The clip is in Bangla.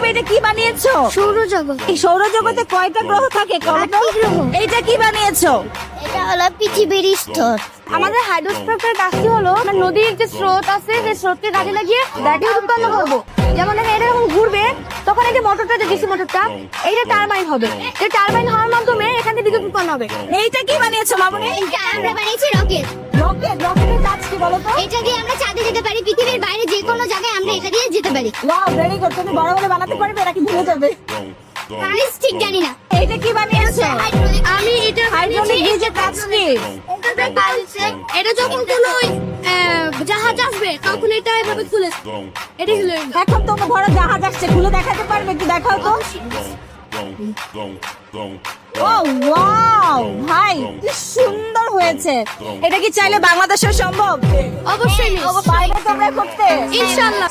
এটা কি বানিয়েছো? সৌরজগৎ। এই সৌরজগতে কয়টা গ্রহ থাকে? এইটা কি বানিয়েছো? এটা হলো পৃথিবীর স্তর। আমাদের হাইড্রোস্ফিয়ারের কাজটি হলো আমরা নদীর যে স্রোত আছে সেই স্রোতকে কাজে লাগিয়ে ব্যাটারি উৎপন্ন করবো। যেমন দেখেন এটা যখন ঘুরবে তখন এই যে মোটরটা, যে ডিসি মোটরটা, এইটা টারবাইন হবে। এই টারবাইন হওয়ার মাধ্যমে এখান থেকে বিদ্যুৎ উৎপন্ন হবে। এইটা কি বানিয়েছো মামুনি? এটা আমরা বানিয়েছি রকেট। রকেটের কাজ কি বলো তো? এটা দিয়ে আমরা চাঁদে যেতে পারি, পৃথিবীর বাইরে যে কোনো জায়গায় আমরা এটা দিয়ে যেতে পারি। Wow, very good. তুমি বড় বড় বানাতে পারবে নাকি ভুলে যাবে? আমি ঠিক জানি না। এইটা কি বানিয়েছো? আমি এটা হাইড্রোলিক ব্রিজের কাজ কি? এটা যখন কোনো জাহাজ আসবে তখন এটা এভাবে খুলে এটা খুলে এখন তো বড় জাহাজ আসছে, খুলে দেখাতে পারবে? একটু দেখাও তো। ও ওয়াও, ভাই কি সুন্দর হয়েছে। এটা কি চাইলে বাংলাদেশেও সম্ভব? অবশ্যই বাইরে তোমরা করতে? ইনশাআল্লাহ।